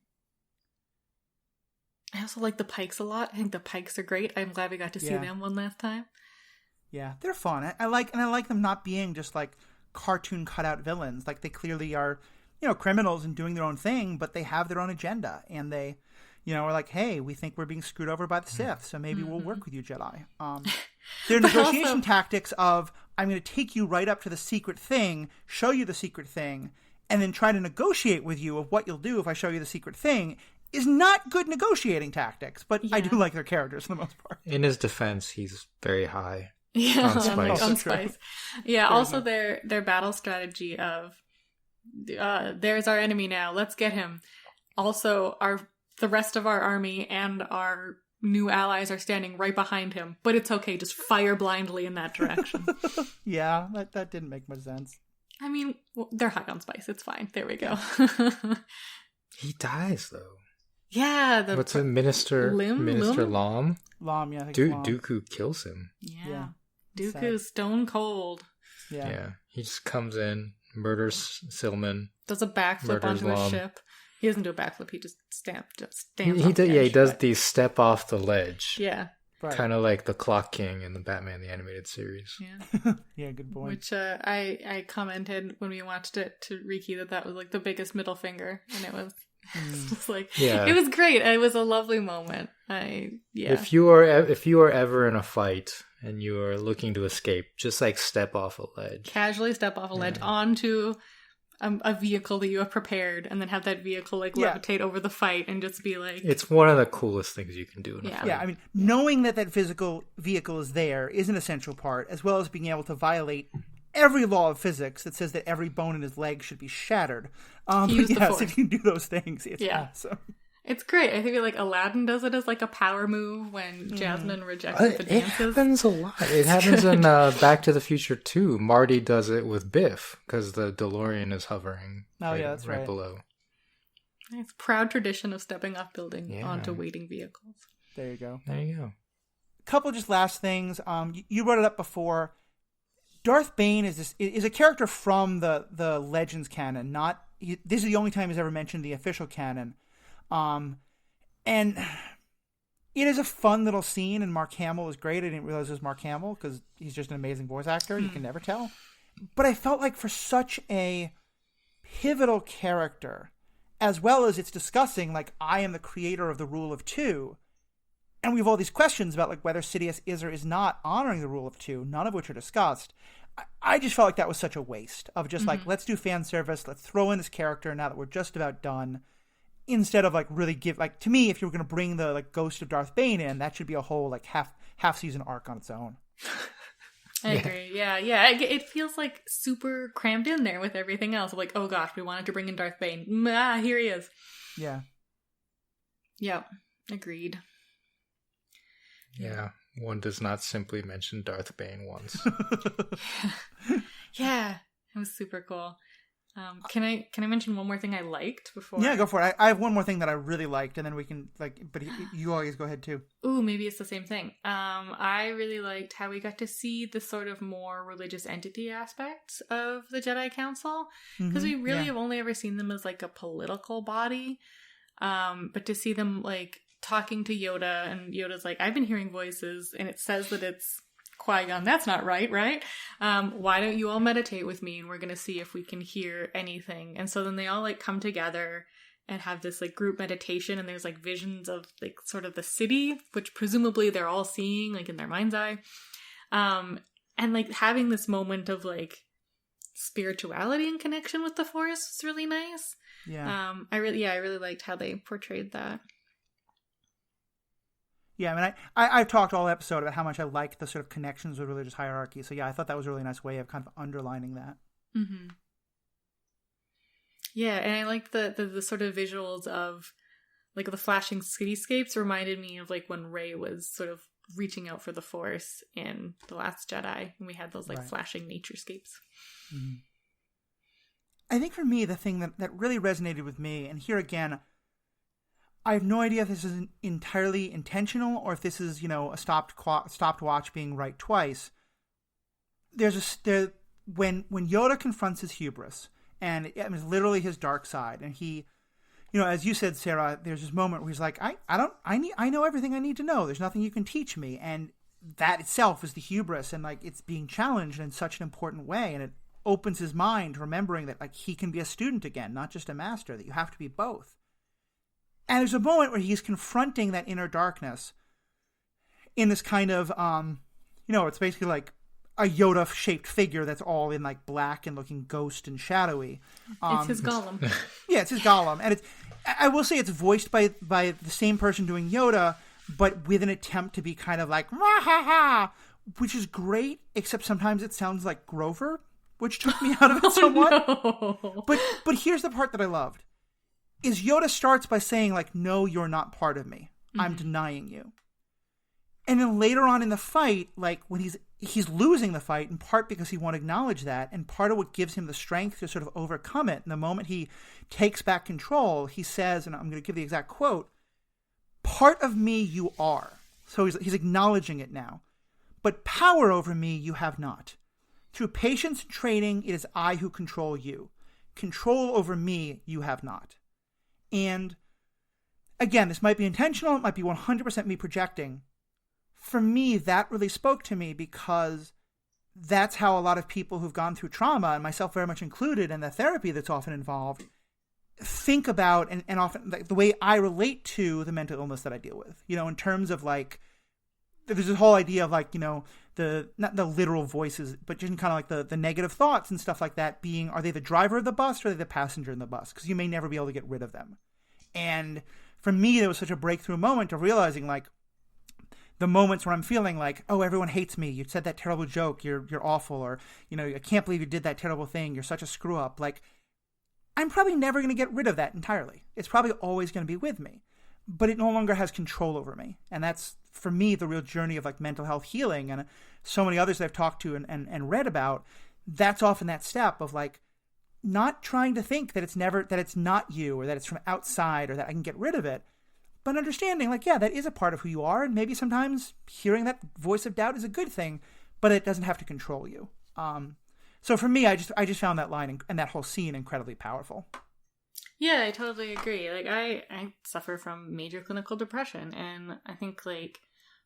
I also like the Pikes a lot. I think the Pikes are great. I'm glad we got to see them one last time. Yeah, they're fun. I like them not being just like cartoon cutout villains. Like, they clearly are, you know, criminals and doing their own thing, but they have their own agenda, and they, you know, are like, hey, we think we're being screwed over by the Sith, so maybe we'll work with you, Jedi. Their negotiation tactics of, I'm going to take you right up to the secret thing, show you the secret thing, and then try to negotiate with you of what you'll do if I show you the secret thing, is not good negotiating tactics, but I do like their characters for the most part. In his defense, he's very high on spice. On spice. Yeah, also their battle strategy of, there's our enemy now, let's get him. Also, the rest of our army and our new allies are standing right behind him, but it's okay, just fire blindly in that direction. Yeah, that didn't make much sense. I mean, they're high on spice, it's fine. There we go. He dies, though. Yeah, what's it, Minister Lom? Lom, yeah. Dooku kills him. Yeah. Dooku's stone cold. Yeah. He just comes in, murders Silman. Does a backflip onto a ship. He doesn't do a backflip. He just stands. He does the step off the ledge. Yeah. Right. Kind of like the Clock King in the Batman the Animated Series. Yeah. Yeah, good point. Which I commented when we watched it to Riki that was like the biggest middle finger, and it was just like it was great. It was a lovely moment. If you are ever in a fight and you are looking to escape, just like step off a ledge. Casually step off a ledge onto a vehicle that you have prepared, and then have that vehicle like levitate over the fight and just be like... It's one of the coolest things you can do in a fight. Yeah, I mean, knowing that physical vehicle is there is an essential part, as well as being able to violate every law of physics that says that every bone in his leg should be shattered. So if you can do those things, it's awesome. It's great. I think like Aladdin does it as like a power move when Jasmine rejects the dances. It happens a lot. It happens in Back to the Future 2. Marty does it with Biff because the DeLorean is hovering that's right below. It's a proud tradition of stepping off building onto waiting vehicles. There you go. A couple just last things. You brought it up before. Darth Bane is a character from the Legends canon. This is the only time he's ever mentioned the official canon. And it is a fun little scene, and Mark Hamill is great. I didn't realize it was Mark Hamill because he's just an amazing voice actor. You can never tell. But I felt like for such a pivotal character, as well as it's discussing, like, I am the creator of the rule of two, and we have all these questions about like whether Sidious is or is not honoring the rule of two, none of which are discussed. I just felt like that was such a waste of just like, let's do fan service, let's throw in this character now that we're just about done. Instead of like really to me, if you were going to bring the like ghost of Darth Bane in, that should be a whole like half-season arc on its own. I agree. Yeah. It feels like super crammed in there with everything else. Like, oh gosh, we wanted to bring in Darth Bane. Here he is. Yeah. Yep. Agreed. Yeah. One does not simply mention Darth Bane once. Yeah. It was super cool. Can I mention one more thing I liked before? Yeah, go for it. I have one more thing that I really liked, and then we can but you always go ahead too. Ooh, maybe it's the same thing. I really liked how we got to see the sort of more religious entity aspects of the Jedi Council, because we really have only ever seen them as like a political body. But to see them like talking to Yoda, and Yoda's like, I've been hearing voices, and it says that it's Qui-Gon. That's not right? Why don't you all meditate with me, and we're gonna see if we can hear anything. And so then they all like come together and have this like group meditation, and there's like visions of like sort of the city, which presumably they're all seeing like in their mind's eye, and like having this moment of like spirituality and connection with the Force was really nice. I really liked how they portrayed that. Yeah, I mean, I've talked all episode about how much I like the sort of connections with religious hierarchy. So yeah, I thought that was a really nice way of kind of underlining that. Mm-hmm. Yeah, and I liked the sort of visuals of like the flashing cityscapes reminded me of like when Rey was sort of reaching out for the Force in The Last Jedi, and we had those like flashing naturescapes. Mm-hmm. I think for me, the thing that really resonated with me, and here again, I have no idea if this is entirely intentional or if this is, a stopped watch being right twice. When Yoda confronts his hubris, and it's literally his dark side, and he, as you said, Sarah, there's this moment where he's like, I know everything I need to know. There's nothing you can teach me, and that itself is the hubris, and like it's being challenged in such an important way, and it opens his mind, remembering that like he can be a student again, not just a master. That you have to be both. And there's a moment where he's confronting that inner darkness in this kind of, it's basically like a Yoda-shaped figure that's all in like black and looking ghost and shadowy. It's his golem. Yeah, it's his golem. And I will say it's voiced by the same person doing Yoda, but with an attempt to be kind of like, rah, ha, ha, which is great, except sometimes it sounds like Grover, which took me out of it somewhat. No. But here's the part that I loved. Is Yoda starts by saying, like, no, you're not part of me. Mm-hmm. I'm denying you. And then later on in the fight, like, when he's losing the fight, in part because he won't acknowledge that, and part of what gives him the strength to sort of overcome it, and the moment he takes back control, he says, and I'm going to give the exact quote, part of me you are. So he's acknowledging it now. But power over me you have not. Through patience and training, it is I who control you. Control over me you have not. And again, this might be intentional, it might be 100% me projecting. For me, that really spoke to me because that's how a lot of people who've gone through trauma, and myself very much included, and the therapy that's often involved, think about and often like, the way I relate to the mental illness that I deal with. In terms of like, there's this whole idea of like, not the literal voices, but just kind of like the negative thoughts and stuff like that being, are they the driver of the bus or are they the passenger in the bus? Because you may never be able to get rid of them. And for me, there was such a breakthrough moment of realizing like the moments where I'm feeling like, oh, everyone hates me. You said that terrible joke. You're awful. Or, I can't believe you did that terrible thing. You're such a screw up. Like, I'm probably never going to get rid of that entirely. It's probably always going to be with me. But it no longer has control over me. And that's, for me, the real journey of like mental health healing. And so many others that I've talked to and read about, that's often that step of like not trying to think that it's not you or that it's from outside or that I can get rid of it. But understanding like, yeah, that is a part of who you are. And maybe sometimes hearing that voice of doubt is a good thing, but it doesn't have to control you. So for me, I just found that line and that whole scene incredibly powerful. Yeah, I totally agree. Like, I suffer from major clinical depression, and I think, like,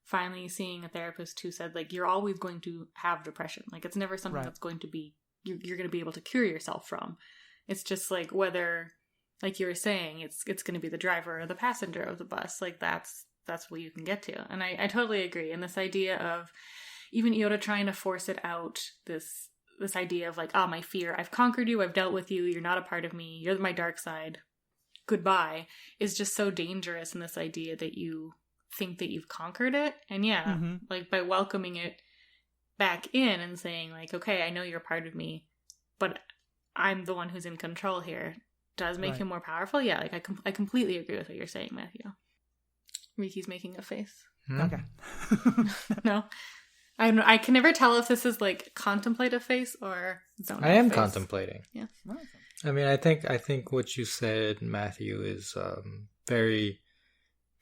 finally seeing a therapist who said, like, you're always going to have depression. Like, it's never something that's going to be, you're going to be able to cure yourself from. It's just, like, whether, like you were saying, it's going to be the driver or the passenger of the bus. Like, that's what you can get to. And I totally agree. And this idea of even Yoda trying to force it out, this idea of like, my fear, I've conquered you, I've dealt with you, you're not a part of me, you're my dark side, goodbye, is just so dangerous in this idea that you think that you've conquered it. And like by welcoming it back in and saying like, okay, I know you're part of me, but I'm the one who's in control here, does make him more powerful. Yeah, like I completely agree with what you're saying, Matthew. Riki's making a face. Okay. No. I can never tell if this is like contemplative face or zone. I am face. contemplating. Yeah. I mean, I think what you said, Matthew, is very,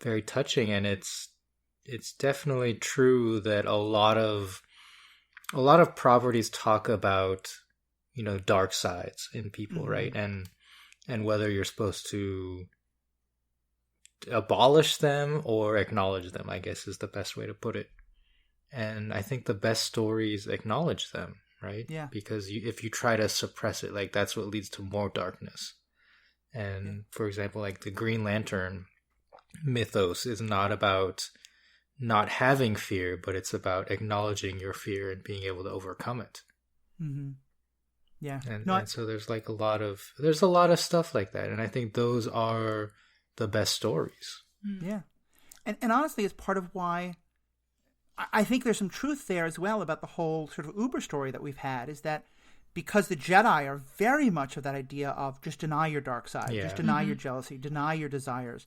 very touching, and it's definitely true that a lot of properties talk about, you know, dark sides in people, right? And whether you're supposed to abolish them or acknowledge them, I guess is the best way to put it. And I think the best stories acknowledge them, right? Yeah. Because if you try to suppress it, like that's what leads to more darkness. And for example, like the Green Lantern mythos is not about not having fear, but it's about acknowledging your fear and being able to overcome it. Mm-hmm. Yeah. And so there's like a lot of stuff like that. And I think those are the best stories. Yeah. And honestly, it's part of why I think there's some truth there as well about the whole sort of Uber story that we've had, is that because the Jedi are very much of that idea of just deny your dark side, just deny your jealousy, deny your desires,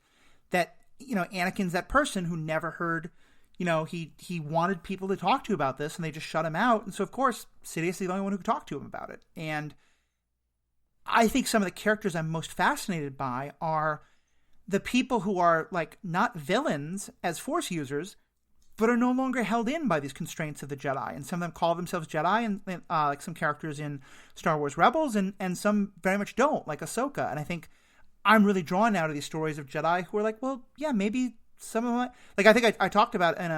that, you know, Anakin's that person who never heard, you know, he wanted people to talk to about this and they just shut him out. And so, of course, Sidious's the only one who could talk to him about it. And I think some of the characters I'm most fascinated by are the people who are, like, not villains as Force users, but are no longer held in by these constraints of the Jedi. And some of them call themselves Jedi, and like some characters in Star Wars Rebels, and some very much don't, like Ahsoka. And I think I'm really drawn now to these stories of Jedi who are like, well, yeah, maybe some of them... Like, I think I talked about in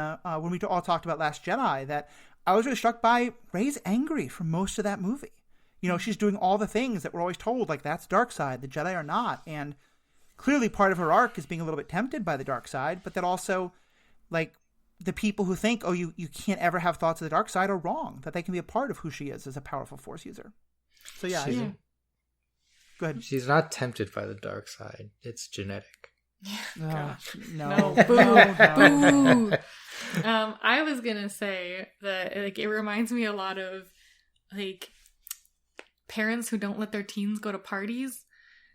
when we all talked about Last Jedi, that I was really struck by Rey's angry for most of that movie. You know, she's doing all the things that we're always told, like, that's dark side, the Jedi are not. And clearly part of her arc is being a little bit tempted by the dark side, but that also, like, the people who think, oh, you can't ever have thoughts of the dark side are wrong, that they can be a part of who she is as a powerful Force user. So yeah, go ahead. She's not tempted by the dark side. It's genetic. Gosh. No. Boo. No. Boo. I was going to say that, like, it reminds me a lot of, like, parents who don't let their teens go to parties.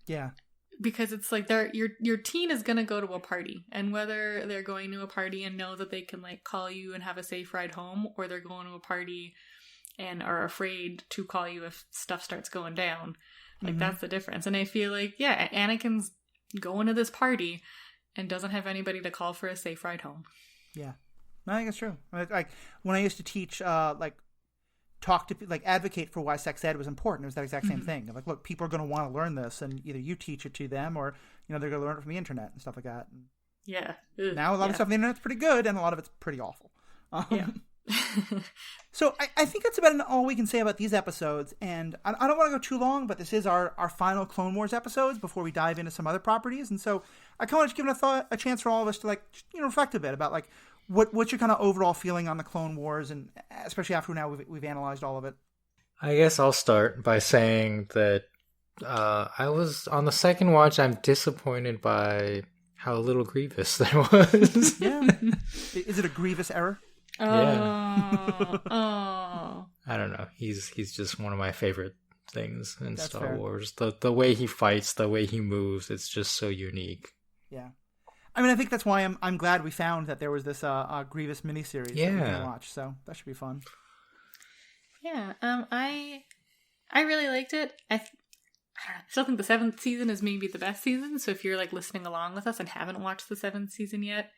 Yeah. Because it's like your teen is going to go to a party, and whether they're going to a party and know that they can, like, call you and have a safe ride home, or they're going to a party and are afraid to call you if stuff starts going down, like, that's the difference. And I feel like, yeah, Anakin's going to this party and doesn't have anybody to call for a safe ride home. Yeah, I think it's true. Like, when I used to teach, advocate for why sex ed was important, it was that exact same thing. Like, look, people are going to want to learn this, and either you teach it to them, or, you know, they're going to learn it from the internet and stuff like that. And yeah. now a lot of stuff on the internet's pretty good, and a lot of it's pretty awful. So I think that's about all we can say about these episodes. And I don't want to go too long, but this is our final Clone Wars episodes before we dive into some other properties. And so I kind of just give it a chance for all of us to, like, you know, reflect a bit about, like, what's your kind of overall feeling on the Clone Wars, and especially after now we've analyzed all of it. I guess I'll start by saying that I was, on the second watch, I'm disappointed by how little Grievous there was. Yeah. Is it a Grievous error? Yeah. Oh. I don't know. He's just one of my favorite things in That's Star fair. Wars. The way he fights, the way he moves, it's just so unique. Yeah. I mean, I think that's why I'm glad we found that there was this Grievous miniseries that we can watch. So that should be fun. Yeah. I really liked it. I still think the 7th season is maybe the best season. So if you're, like, listening along with us and haven't watched the 7th season yet,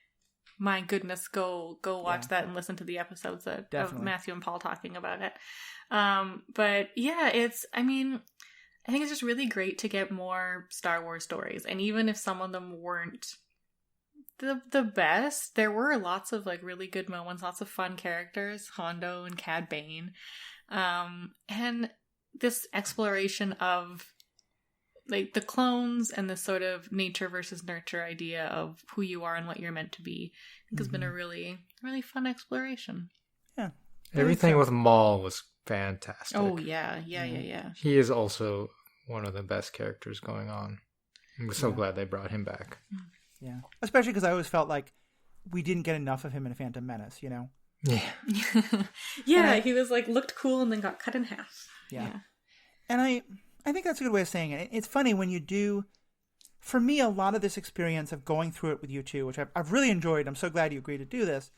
my goodness, go watch that and listen to the episodes of Matthew and Paul talking about it. But yeah, I think it's just really great to get more Star Wars stories. And even if some of them weren't the best, there were lots of, like, really good moments, lots of fun characters, Hondo and Cad Bane. And this exploration of, like, the clones and this sort of nature versus nurture idea of who you are and what you're meant to be, I think has been a really, really fun exploration. Yeah. Everything with Maul was fantastic. Oh, yeah. He is also one of the best characters going on. I'm so glad they brought him back. Yeah. Especially because I always felt like we didn't get enough of him in Phantom Menace, you know? Yeah. He was like, looked cool and then got cut in half. Yeah. And I think that's a good way of saying it. It's funny when you do, for me, a lot of this experience of going through it with you two, which I've really enjoyed. I'm so glad you agreed to do this.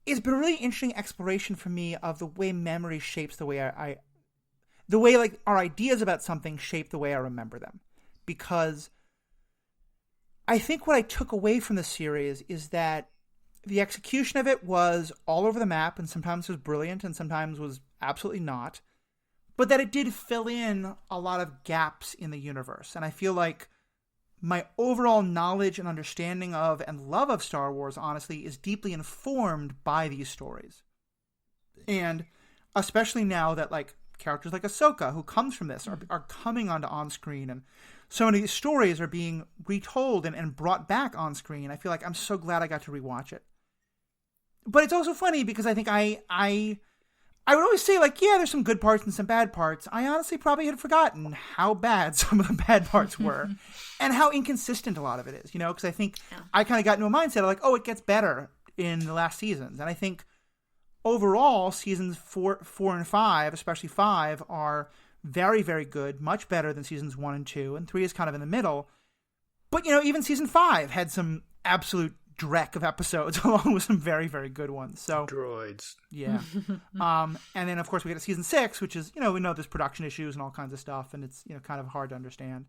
It's been a really interesting exploration for me of the way memory shapes the way the way like our ideas about something shape the way I remember them. Because I think what I took away from the series is that the execution of it was all over the map and sometimes was brilliant and sometimes was absolutely not. But that it did fill in a lot of gaps in the universe. And I feel like my overall knowledge and understanding of and love of Star Wars, honestly, is deeply informed by these stories. And especially now that, like, characters like Ahsoka, who comes from this, are coming onto on-screen. And so many of these stories are being retold and brought back on-screen. I feel like I'm so glad I got to rewatch it. But it's also funny because I think I would always say, like, yeah, there's some good parts and some bad parts. I honestly probably had forgotten how bad some of the bad parts were and how inconsistent a lot of it is, you know, because I think I kind of got into a mindset of like, oh, it gets better in the last seasons. And I think overall, seasons 4 and 5, especially 5, are very, very good, much better than seasons 1 and 2, and 3 is kind of in the middle. But, you know, even season 5 had some absolute dreck of episodes along with some very, very good ones. So droids. Yeah. And then of course we get to season 6, which is, you know, we know there's production issues and all kinds of stuff, and it's, you know, kind of hard to understand.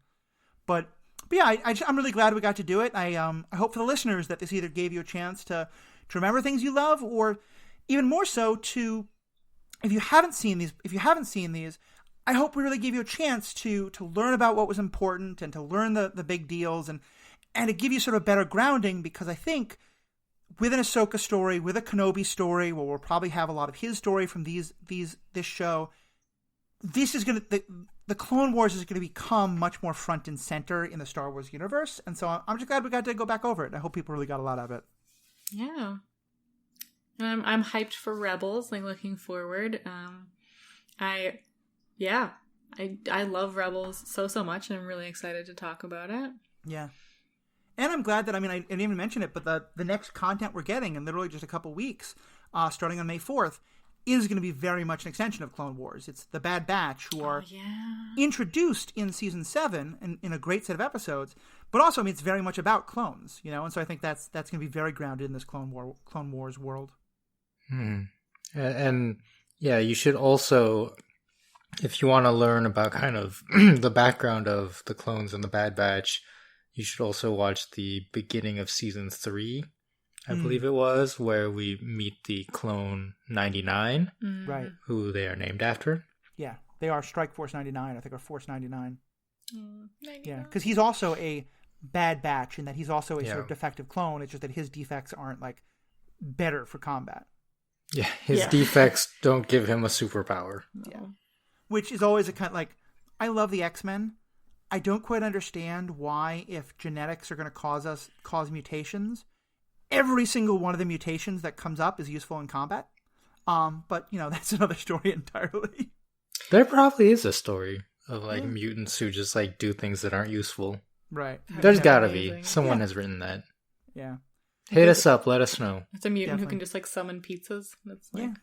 But yeah, I'm really glad we got to do it. I hope for the listeners that this either gave you a chance to remember things you love, or even more so to, if you haven't seen these, I hope we really gave you a chance to learn about what was important and to learn the big deals and to give you sort of better grounding, because I think with an Ahsoka story, with a Kenobi story, where we'll probably have a lot of his story from this show, this is going to, the Clone Wars is going to become much more front and center in the Star Wars universe. And so I'm just glad we got to go back over it. And I hope people really got a lot out of it. Yeah. And I'm hyped for Rebels, like looking forward. I love Rebels so much, and I'm really excited to talk about it. Yeah. And I'm glad that, I mean, I didn't even mention it, but the next content we're getting in literally just a couple weeks, starting on May 4th, is going to be very much an extension of Clone Wars. It's the Bad Batch, who are introduced in Season 7 and in a great set of episodes, but also, I mean, it's very much about clones, you know, and so I think that's going to be very grounded in this Clone Wars world. And yeah, you should also, if you want to learn about kind of the background of the clones and the Bad Batch, you should also watch the beginning of Season 3, I believe it was, where we meet the clone 99, right? Who they are named after. Yeah, they are Strike Force 99, I think, or Force 99. Yeah, because he's also a Bad Batch in that he's also a sort of defective clone. It's just that his defects aren't, like, better for combat. Yeah, his defects don't give him a superpower. Yeah, which is always a kind of, like, I love the X-Men. I don't quite understand why, if genetics are going to cause mutations, every single one of the mutations that comes up is useful in combat. But, you know, that's another story entirely. There probably is a story of, like, mutants who just, like, do things that aren't useful. Right. There's gotta be. Someone has written that. Yeah. Hit us up. Let us know. It's a mutant who can just, like, summon pizzas. That's like... Yeah.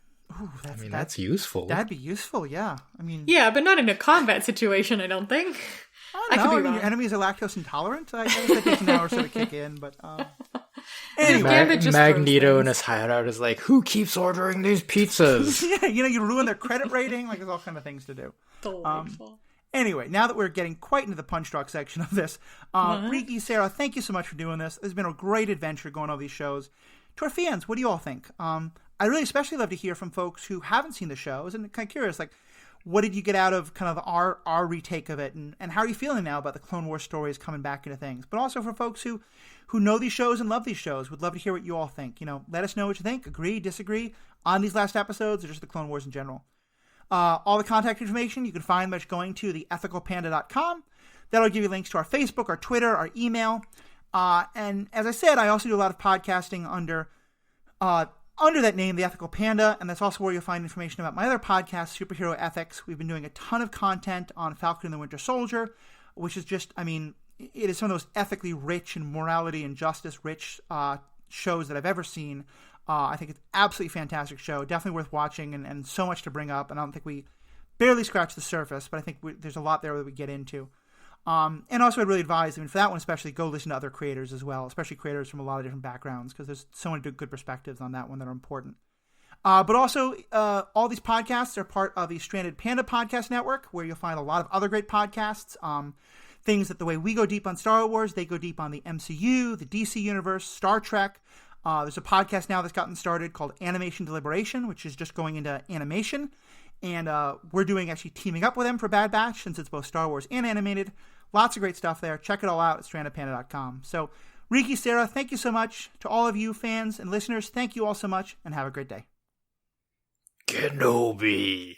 Ooh, that's useful. That'd be useful, yeah. I mean... Yeah, but not in a combat situation, I don't think. I don't know. I mean, your enemies are lactose intolerant. I guess that takes an hour or so to kick in, but... Anyway, Magneto and his hideout is like, who keeps ordering these pizzas? Yeah, you know, you ruin their credit rating. Like, there's all kind of things to do. Delightful. Anyway, now that we're getting quite into the punch drunk section of this, Riki, Sarah, thank you so much for doing this. It's been a great adventure going over these shows. To our fans, what do you all think? I really especially love to hear from folks who haven't seen the shows and kind of curious, like, what did you get out of kind of our retake of it, and how are you feeling now about the Clone Wars stories coming back into things? But also for folks who know these shows and love these shows, would love to hear what you all think. You know, let us know what you think, agree, disagree on these last episodes or just the Clone Wars in general. All the contact information you can find by going to theethicalpanda.com. That'll give you links to our Facebook, our Twitter, our email. And as I said, I also do a lot of podcasting under that name, The Ethical Panda, and that's also where you'll find information about my other podcast, Superhero Ethics. We've been doing a ton of content on Falcon and the Winter Soldier, which is just, I mean, it is some of the most ethically rich and morality and justice rich shows that I've ever seen. I think it's an absolutely fantastic show. Definitely worth watching, and so much to bring up. And I don't think we barely scratched the surface, but I think there's a lot there that we get into. And also I'd really advise, for that one especially, go listen to other creators as well, especially creators from a lot of different backgrounds, because there's so many good perspectives on that one that are important. But also, all these podcasts are part of the Stranded Panda Podcast Network, where you'll find a lot of other great podcasts. Things that the way we go deep on Star Wars, they go deep on the MCU, the DC Universe, Star Trek. There's a podcast now that's gotten started called Animation Deliberation, which is just going into animation. And we're doing actually teaming up with them for Bad Batch, since it's both Star Wars and animated. Lots of great stuff there. Check it all out at strandedpanda.com. So, Riki, Sarah, thank you so much. To all of you fans and listeners, thank you all so much, and have a great day. Kenobi.